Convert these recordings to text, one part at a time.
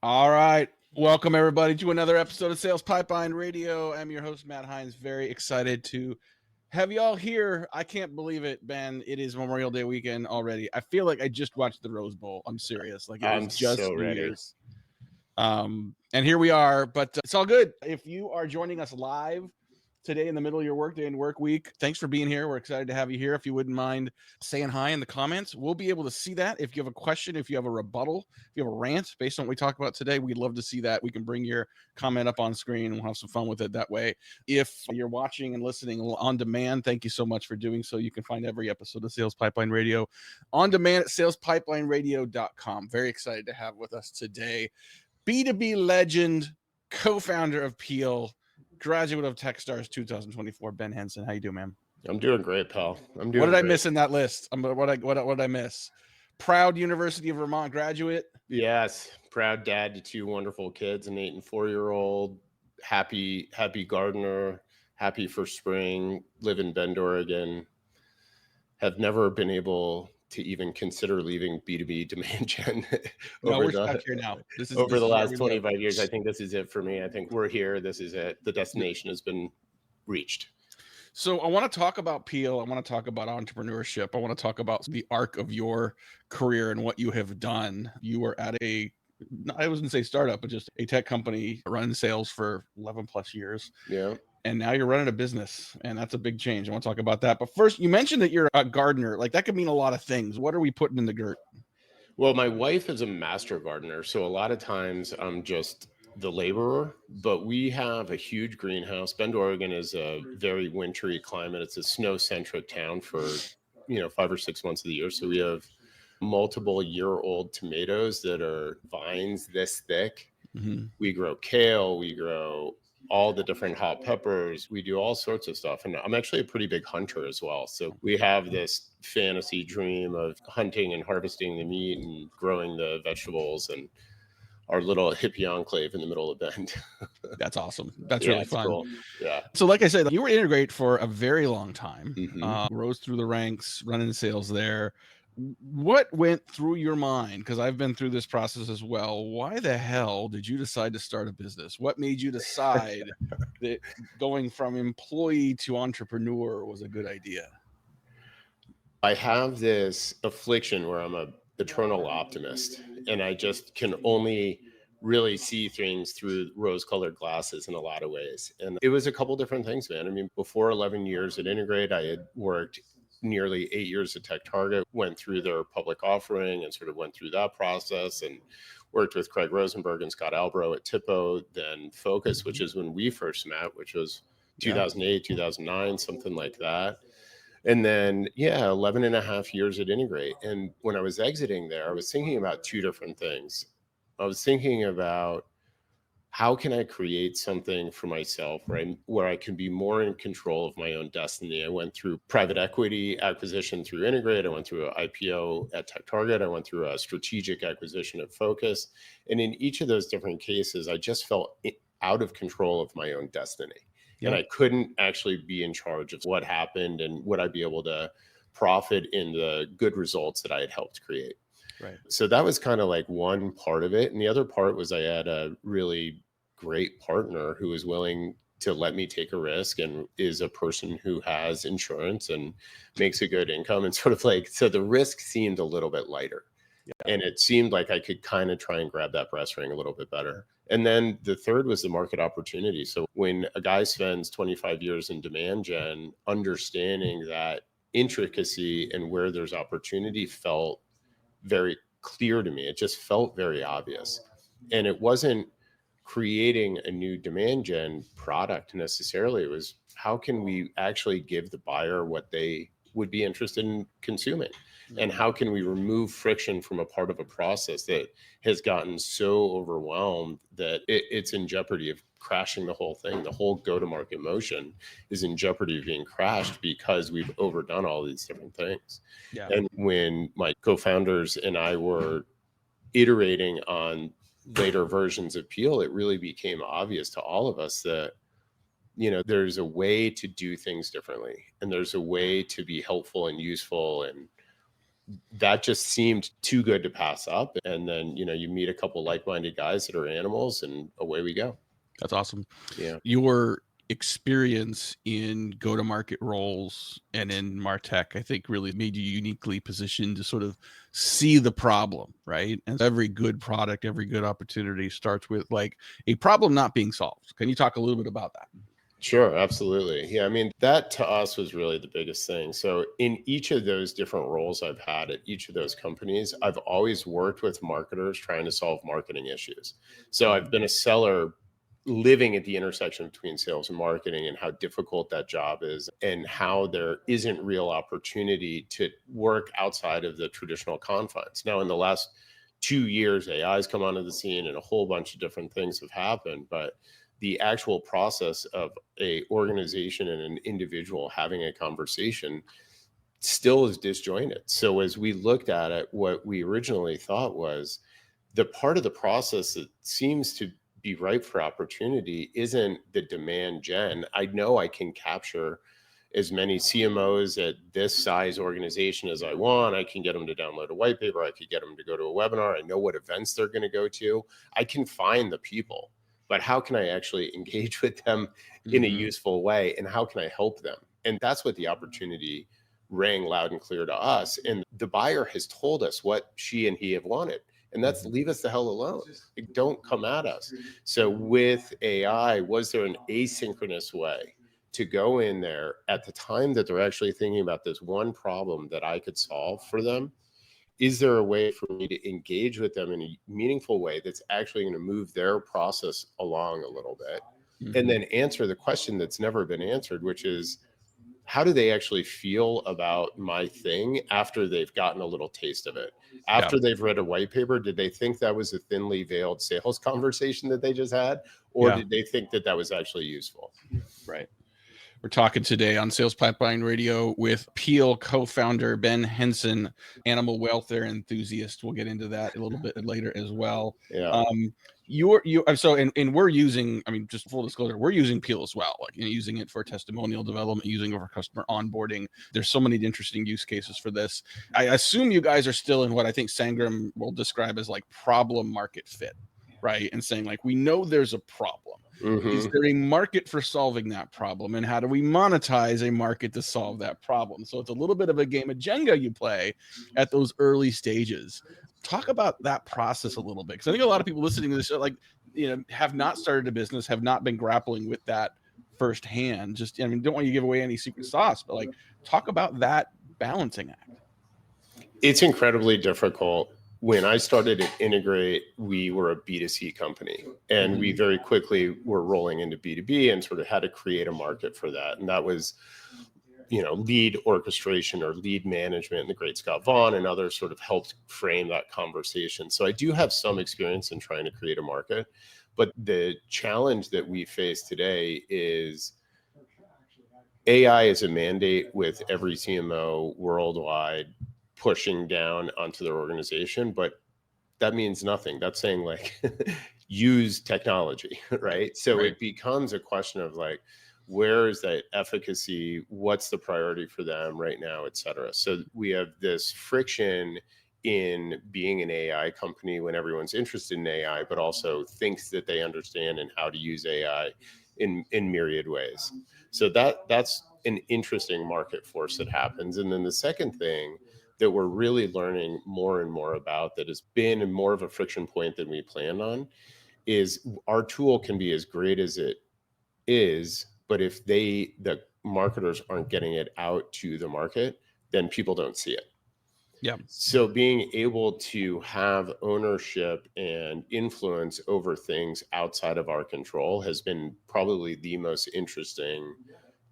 All right. Welcome, everybody, to another episode of Sales Pipeline Radio. I'm your host, Matt Hines. Very excited to have you all here. I can't believe it, Ben. It is Memorial Day weekend already. I feel like I just watched the Rose Bowl. I'm serious. Like, it was I'm just so New ready. Year's. And here we are, but it's all good. If you are joining us live today in the middle of your workday and work week, thanks for being here. We're excited to have you here. If you wouldn't mind saying hi in the comments, we'll be able to see that. If you have a question, if you have a rebuttal, if you have a rant based on what we talk about today, we'd love to see that. We can bring your comment up on screen and we'll have some fun with it that way. If you're watching and listening on demand, thank you so much for doing so. You can find every episode of Sales Pipeline Radio on demand at salespipelineradio.com. Very excited to have with us today B2B legend, co-founder of Peel, graduate of Techstars 2024, Ben Henson. How you doing, man? I'm doing great, pal. What did I miss in that list? What did I miss? Proud University of Vermont graduate. Yes, proud dad to two wonderful kids, an 8 and 4-year-old. Happy gardener. Happy for spring. Live in Bend, Oregon. Have never been able to even consider leaving B2B demand gen We're stuck here now. Over the last 25 years. I think this is it for me. I think we're here. This is it. The destination has been reached. So I want to talk about Peel. I want to talk about entrepreneurship. I want to talk about the arc of your career and what you have done. You were at I wasn't say startup, but just a tech company running sales for 11 plus years. Yeah. And now you're running a business, and that's a big change. I want to talk about that. But first, you mentioned that you're a gardener. Like, that could mean a lot of things. What are we putting in the dirt? Well, my wife is a master gardener, so a lot of times I'm just the laborer, but we have a huge greenhouse. Bend, Oregon is a very wintry climate. It's a snow-centric town for, 5 or 6 months of the year. So we have multiple year-old tomatoes that are vines this thick. Mm-hmm. We grow kale, we grow all the different hot peppers. We do all sorts of stuff. And I'm actually a pretty big hunter as well. So we have this fantasy dream of hunting and harvesting the meat and growing the vegetables and our little hippie enclave in the middle of Bend. That's awesome. That's really fun. Cool. Yeah. So like I said, you were Integrate for a very long time, Mm-hmm. Rose through the ranks, running sales there. What went through your mind? Because I've been through this process as well. Why the hell did you decide to start a business? What made you decide that going from employee to entrepreneur was a good idea? I have this affliction where I'm an eternal optimist, and I just can only really see things through rose-colored glasses in a lot of ways. And it was a couple different things, man. I mean, before 11 years at Integrate, I had worked nearly 8 years at TechTarget, went through their public offering and sort of went through that process and worked with Craig Rosenberg and Scott Albro at Tipo, then Focus, which is when we first met, which was 2008, 2009, something like that. And then, 11 and a half years at Integrate. And when I was exiting there, I was thinking about two different things. I was thinking about how can I create something for myself where I can be more in control of my own destiny. I went through private equity acquisition through Integrate. I went through an IPO at TechTarget. I went through a strategic acquisition at Focus. And in each of those different cases, I just felt out of control of my own destiny. Yep. And I couldn't actually be in charge of what happened and would I be able to profit in the good results that I had helped create. Right. So that was kind of like one part of it. And the other part was I had a really great partner who was willing to let me take a risk and is a person who has insurance and makes a good income. And sort of like, so the risk seemed a little bit lighter. Yeah. And it seemed like I could kind of try and grab that brass ring a little bit better. And then the third was the market opportunity. So when a guy spends 25 years in demand gen, understanding that intricacy and where there's opportunity felt very clear to me. It just felt very obvious. And it wasn't creating a new demand gen product necessarily. It was how can we actually give the buyer what they would be interested in consuming? And how can we remove friction from a part of a process that has gotten so overwhelmed that it's in jeopardy of crashing the whole thing? The whole go-to-market motion is in jeopardy of being crashed because we've overdone all these different things. Yeah. And when my co-founders and I were iterating on later versions of Peel, it really became obvious to all of us that there's a way to do things differently, and there's a way to be helpful and useful and that just seemed too good to pass up. And then, you meet a couple like-minded guys that are animals, and away we go. That's awesome. Yeah. Your experience in go-to-market roles and in MarTech, I think, really made you uniquely positioned to sort of see the problem, right? And every good product, every good opportunity starts with like a problem not being solved. Can you talk a little bit about that? Sure, absolutely. Yeah, I mean, that to us was really the biggest thing. So, in each of those different roles I've had at each of those companies, I've always worked with marketers trying to solve marketing issues. So, I've been a seller living at the intersection between sales and marketing, and how difficult that job is, and how there isn't real opportunity to work outside of the traditional confines. Now, in the last 2 years, AI has come onto the scene and a whole bunch of different things have happened, but the actual process of a organization and an individual having a conversation still is disjointed. So as we looked at it, what we originally thought was the part of the process that seems to be ripe for opportunity isn't the demand gen. I know I can capture as many CMOs at this size organization as I want. I can get them to download a white paper. I could get them to go to a webinar. I know what events they're going to go to. I can find the people, but how can I actually engage with them in a useful way? And how can I help them? And that's what the opportunity rang loud and clear to us. And the buyer has told us what she and he have wanted. And that's leave us the hell alone. Like, don't come at us. So with AI, was there an asynchronous way to go in there at the time that they're actually thinking about this one problem that I could solve for them? Is there a way for me to engage with them in a meaningful way that's actually going to move their process along a little bit? And then answer the question that's never been answered, which is, how do they actually feel about my thing after they've gotten a little taste of it? After they've read a white paper, did they think that was a thinly veiled sales conversation that they just had? Or did they think that that was actually useful? Right. We're talking today on Sales Pipeline Radio with Peel co-founder Ben Henson, animal welfare enthusiast. We'll get into that a little bit later as well. Yeah. And we're using, I mean, just full disclosure, we're using Peel as well, like, using it for testimonial development, using it for customer onboarding. There's so many interesting use cases for this. I assume you guys are still in what I think Sangram will describe as like problem market fit, right? And saying like, we know there's a problem. Is there a market for solving that problem, and how do we monetize a market to solve that problem? So it's a little bit of a game of Jenga you play at those early stages. Talk about that process a little bit, because I think a lot of people listening to this show, like, have not started a business, have not been grappling with that firsthand. Just, I mean, don't want you to give away any secret sauce, but like, talk about that balancing act. It's incredibly difficult. When I started at Integrate, we were a B2C company, and we very quickly were rolling into B2B and sort of had to create a market for that. And that was, lead orchestration or lead management, and the great Scott Vaughn and others sort of helped frame that conversation. So I do have some experience in trying to create a market, but the challenge that we face today is AI is a mandate with every CMO worldwide pushing down onto their organization, but that means nothing. That's saying like use technology, right? So it becomes a question of like, where is that efficacy? What's the priority for them right now, et cetera? So we have this friction in being an AI company when everyone's interested in AI, but also thinks that they understand and how to use AI in myriad ways. So that's an interesting market force that happens. And then the second thing that we're really learning more and more about, that has been more of a friction point than we planned on, is our tool can be as great as it is, but if the marketers aren't getting it out to the market, then people don't see it. Yeah. So being able to have ownership and influence over things outside of our control has been probably the most interesting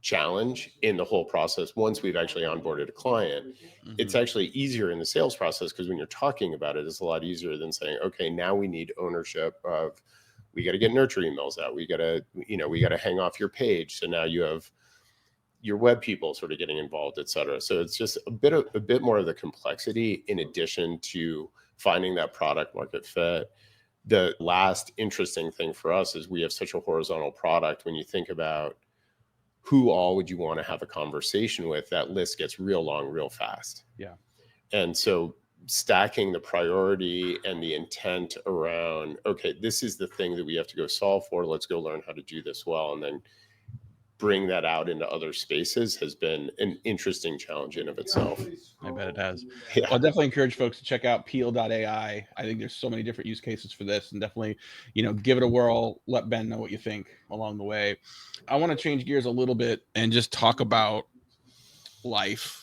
challenge in the whole process. Once we've actually onboarded a client, it's actually easier in the sales process, because when you're talking about it, it's a lot easier than saying, okay, now we need ownership of, we got to get nurture emails out. We got to hang off your page. So now you have your web people sort of getting involved, et cetera. So it's just a bit more of the complexity in addition to finding that product market fit. The last interesting thing for us is we have such a horizontal product. When you think about who all would you want to have a conversation with, that list gets real long, real fast. Yeah. And so stacking the priority and the intent around, okay, this is the thing that we have to go solve for. Let's go learn how to do this well. And then bring that out into other spaces has been an interesting challenge in of itself. I bet it has. Yeah. Well, I definitely encourage folks to check out peel.ai. I think there's so many different use cases for this, and definitely, give it a whirl. Let Ben know what you think along the way. I want to change gears a little bit and just talk about life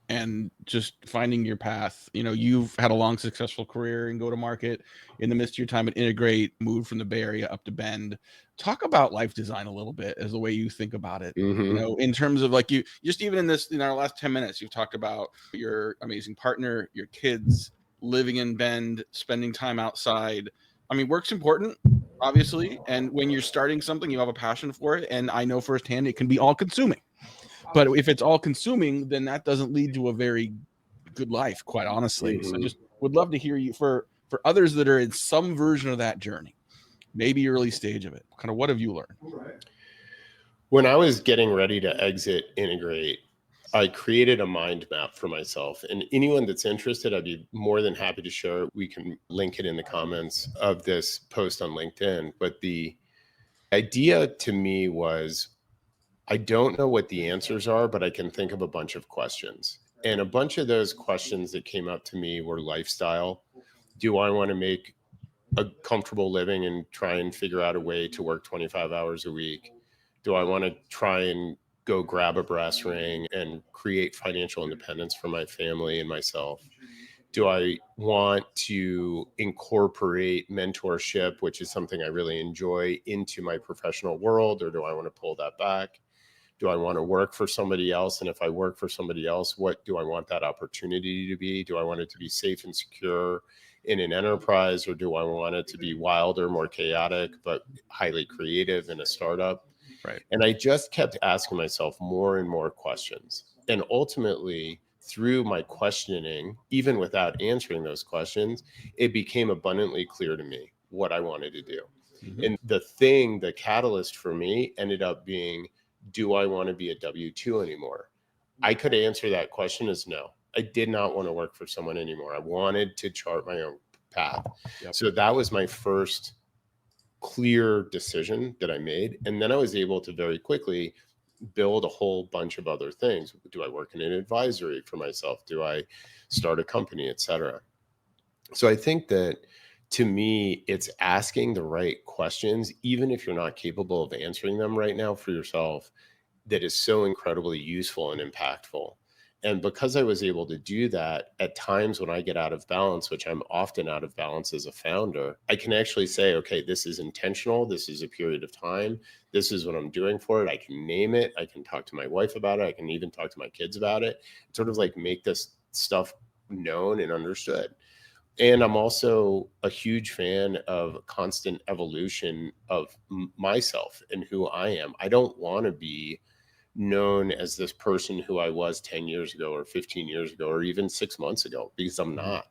and just finding your path. You've had a long, successful career in go-to-market. In the midst of your time at Integrate, moved from the Bay Area up to Bend. Talk about life design a little bit as the way you think about it. Mm-hmm. In terms of like you, just even in our last 10 minutes, you've talked about your amazing partner, your kids, living in Bend, spending time outside. I mean, work's important, obviously. And when you're starting something, you have a passion for it. And I know firsthand it can be all consuming. But if it's all consuming, then that doesn't lead to a very good life, quite honestly. Mm-hmm. So I just would love to hear you for others that are in some version of that journey, maybe early stage of it. Kind of what have you learned? When I was getting ready to exit Integrate, I created a mind map for myself. And anyone that's interested, I'd be more than happy to share. We can link it in the comments of this post on LinkedIn. But the idea to me was, I don't know what the answers are, but I can think of a bunch of questions. And a bunch of those questions that came up to me were lifestyle. Do I want to make a comfortable living and try and figure out a way to work 25 hours a week? Do I want to try and go grab a brass ring and create financial independence for my family and myself? Do I want to incorporate mentorship, which is something I really enjoy, into my professional world, or do I want to pull that back? Do I want to work for somebody else? And if I work for somebody else, what do I want that opportunity to be? Do I want it to be safe and secure in an enterprise, or do I want it to be wilder, more chaotic, but highly creative in a startup? Right. And I just kept asking myself more and more questions. And ultimately, through my questioning, even without answering those questions, it became abundantly clear to me what I wanted to do. Mm-hmm. And the catalyst for me ended up being, do I want to be a W-2 anymore? I could answer that question as no. I did not want to work for someone anymore. I wanted to chart my own path. Yep. So that was my first clear decision that I made. And then I was able to very quickly build a whole bunch of other things. Do I work in an advisory for myself? Do I start a company, et cetera? So I think that, to me, it's asking the right questions, even if you're not capable of answering them right now for yourself, that is so incredibly useful and impactful. And because I was able to do that at times when I get out of balance, which I'm often out of balance as a founder, I can actually say, okay, this is intentional. This is a period of time. This is what I'm doing for it. I can name it. I can talk to my wife about it. I can even talk to my kids about it. Sort of like make this stuff known and understood. And I'm also a huge fan of constant evolution of myself and who I am. I don't want to be known as this person who I was 10 years ago or 15 years ago or even 6 months ago, because I'm not.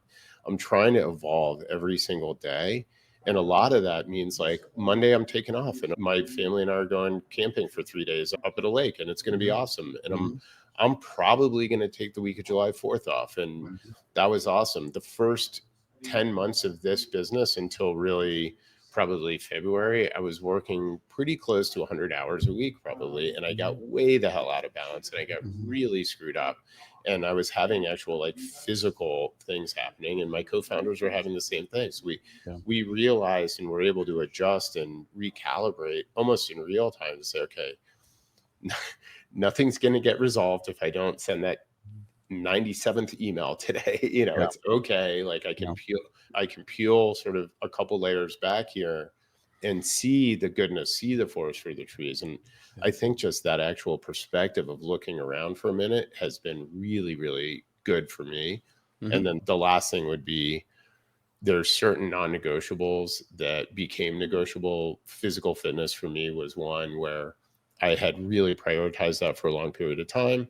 I'm trying to evolve every single day. And a lot of that means, like, Monday I'm taking off and my family and I are going camping for 3 days up at a lake, and it's going to be awesome. And I'm probably going to take the week of July 4th off. And that was awesome. The first 10 months of this business until really probably February, I was working pretty close to 100 hours a week probably. And I got way the hell out of balance and I got really screwed up. And I was having actual like physical things happening, and my co-founders were having the same things. We realized and were able to adjust and recalibrate almost in real time to say, okay, nothing's going to get resolved if I don't send that 97th email today. It's okay. Like I can peel sort of a couple layers back here and see the goodness, see the forest for the trees. And I think just that actual perspective of looking around for a minute has been really, really good for me. And then the last thing would be, there's certain non-negotiables that became negotiable. Physical fitness for me was one where I had really prioritized that for a long period of time.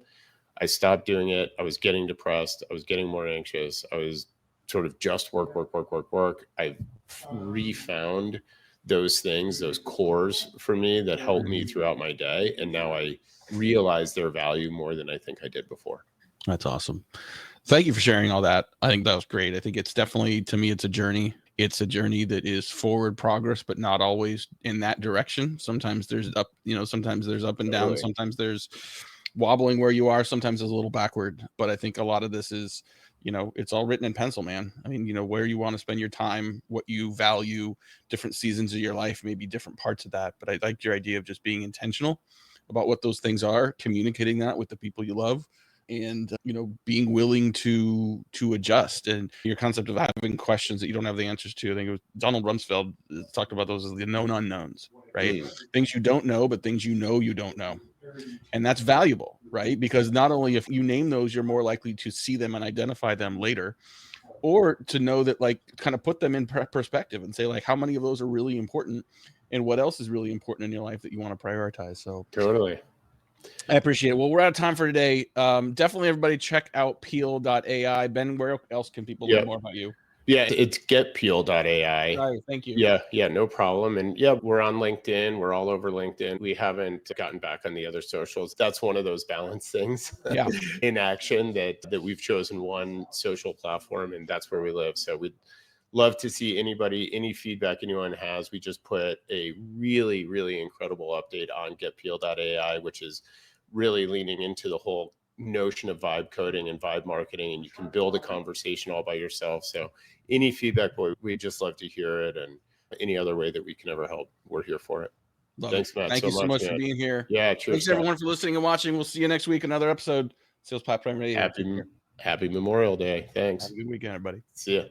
I stopped doing it. I was getting depressed. I was getting more anxious. I was sort of just work. I refound those things, those cores for me that helped me throughout my day. And now I realize their value more than I think I did before. That's awesome. Thank you for sharing all that. I think that was great. I think it's definitely, to me, it's a journey. It's a journey that is forward progress, but not always in that direction. Sometimes there's up, sometimes there's up and down. Totally. Sometimes there's wobbling where you are. Sometimes there's a little backward. But I think a lot of this is, it's all written in pencil, man. I mean, where you want to spend your time, what you value, different seasons of your life, maybe different parts of that. But I liked your idea of just being intentional about what those things are, communicating that with the people you love, and being willing to adjust. And your concept of having questions that you don't have the answers to, I think it was Donald Rumsfeld talked about those as the known unknowns, right? Things you don't know, but things you don't know. And that's valuable, right? Because not only if you name those, you're more likely to see them and identify them later, or to know that, like, kind of put them in perspective and say, like, how many of those are really important and what else is really important in your life that you want to prioritize. So Totally. I appreciate it. Well, we're out of time for today. Definitely everybody check out peel.ai. Ben, where else can people learn more about you? Yeah, it's getpeel.ai. Right, thank you. Yeah, no problem. And yeah, we're on LinkedIn. We're all over LinkedIn. We haven't gotten back on the other socials. That's one of those balance things in action that we've chosen one social platform, and that's where we live. So we'd love to see any feedback anyone has. We just put a really, really incredible update on getpeel.ai, which is really leaning into the whole notion of vibe coding and vibe marketing, and you can build a conversation all by yourself. So any feedback, boy, we just love to hear it, and any other way that we can ever help, we're here for it. Thanks, Matt. Thank you so much for being here. Yeah, cheers. Thanks everyone for listening and watching. We'll see you next week, another episode. Sales Pipeline Radio. Happy Memorial Day. Thanks. Have a good weekend, everybody. See ya.